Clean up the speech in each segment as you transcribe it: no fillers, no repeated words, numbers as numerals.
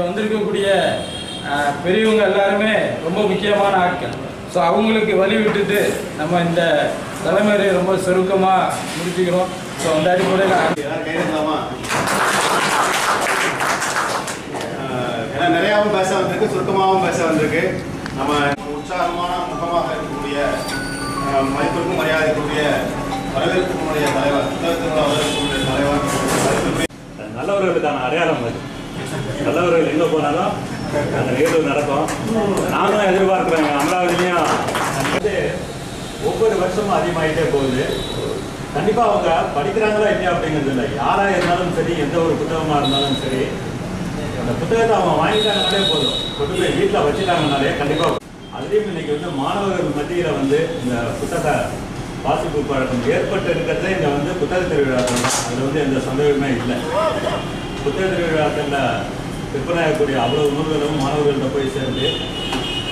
வந்திருக்கக்கூடிய பெரியவங்க எல்லாருமே ரொம்ப முக்கியமான ஆட்கள். ஸோ அவங்களுக்கு வழி விட்டுட்டு நம்ம இந்த தலைமுறையை ரொம்ப சுருக்கமாக முடிச்சுக்கிறோம். ஸோ அந்த அடிப்படையில் ஏன்னா நிறையாவும் பேச வந்திருக்கு, சுருக்கமாகவும் பேச வந்திருக்கு. நம்ம உற்சாகமான முகமாக இருக்கக்கூடிய மதிப்பிற்கும் மரியாதைக்குரிய வரவேற்கக்கூடிய தலைவர், வரவேற்கக்கூடிய தலைவர், நல்லவர்களுக்கான அடையாளம் அது. நல்லவர்கள் எங்கே போனாலும் அந்த நிகழ்வு நடக்கும். நானும் எதிர்பார்க்குறேன். அமராவதிலையும் ஒவ்வொரு வருஷமும் அதிகமாகிட்டே போகுது. கண்டிப்பாக அவங்க படிக்கிறாங்களா இல்லையா அப்படிங்கிறது இல்லை. யாராக இருந்தாலும் சரி, எந்த ஒரு புத்தகமாக இருந்தாலும் சரி, அந்த புத்தகத்தை அவங்க வாங்கிட்டாங்கனாலே போதும், கொண்டு போய் வீட்டில் வச்சுட்டாங்கனாலே கண்டிப்பாக. அதுலேயும் இன்னைக்கு மாணவர்கள் மத்தியில் இந்த புத்தக வாசிப்பு பழக்கம் ஏற்பட்டு இருக்கிறதே இங்கே புத்தக திருவிழாக்கள் தான். அதில் எந்த சந்தேகமே இல்லை. புத்தக திருவிழாக்களில் விற்பனையாகக்கூடிய அவ்வளவு நூல்களும் மாணவர்கள்ட்ட போய் சேர்ந்து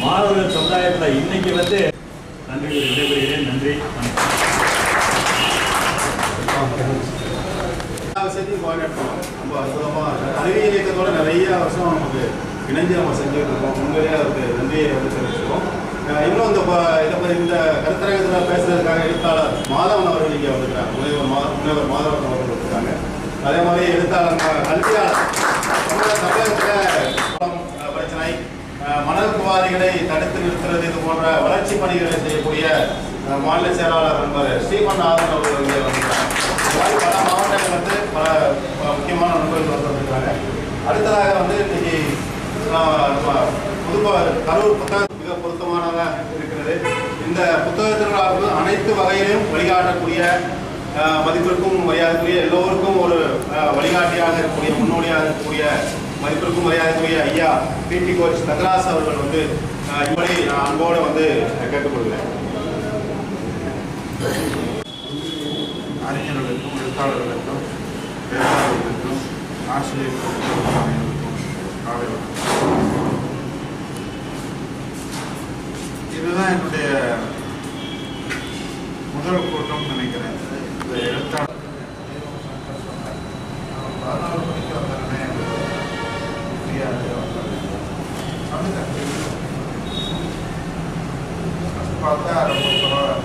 மாணவர்கள் சமுதாயத்தில் இன்னைக்கு நன்றி விடைபெறுகிறேன். நன்றி. ரொம்ப அற்புதமாக அறிவியல் இயக்கத்தோட நிறைய வருஷம் நமக்கு இணைஞ்சு நம்ம செஞ்சுட்டு இருக்கோம். உண்மையிலேயே அதுக்கு நன்றியை தெரிவிச்சுக்கோம். இன்னும் இந்த கருத்தரங்கத்தில் பேசுறதுக்காக எழுத்தாளர் மாதவன் அவர்கள் இங்கே வந்திருக்கிறாங்க. முனைவர் மாதவன் அவர்கள் வந்திருக்காங்க. அதே மாதிரி எழுத்தாளர் கல்வியாளர் தமிழகத்தில் பிரச்சனை, மணல் குவாரிகளை தடுத்து நிறுத்துறது, இது போன்ற வளர்ச்சி பணிகளை செய்யக்கூடிய மாநில செயலாளர் நண்பர் ஸ்ரீமன் ஆதன் அவர்கள் இங்கே வந்திருக்காங்க. இந்த மாதிரி பல மாவட்டங்கள் பல முக்கியமான நண்பர்கள் வந்திருக்காங்க. அடுத்ததாக இன்னைக்கு கரூர் புத்தகம் மிக பொருத்தமானதாக இருக்கிறது. இந்த புத்தகத்திற்கு அனைத்து வகையிலும் வழிகாட்டக்கூடிய மதிப்பிற்கும் மரியாதைக்குரிய எல்லோருக்கும் ஒரு வழிகாட்டியாக இருக்கக்கூடிய முன்னோடியாக இருக்கக்கூடிய மதிப்பிற்கும் மரியாதைக்குரிய ஐயா பிடி கோச் தங்கராஜ் அவர்கள் இப்படி நான் அன்போடு கேட்டுக்கொள்கிறேன். அறிஞர்களுக்கும் எழுத்தாளர்களுக்கும் பேராளர்களுக்கும் ஆசிரியர்களுக்கும் இதுதான் என்னுடைய முதல் கூட்டம் நினைக்கிறேன். இந்த எழுத்தாளர் 14 மணிக்கு வந்தேன். பார்த்தா ரொம்ப பரவாயில்ல.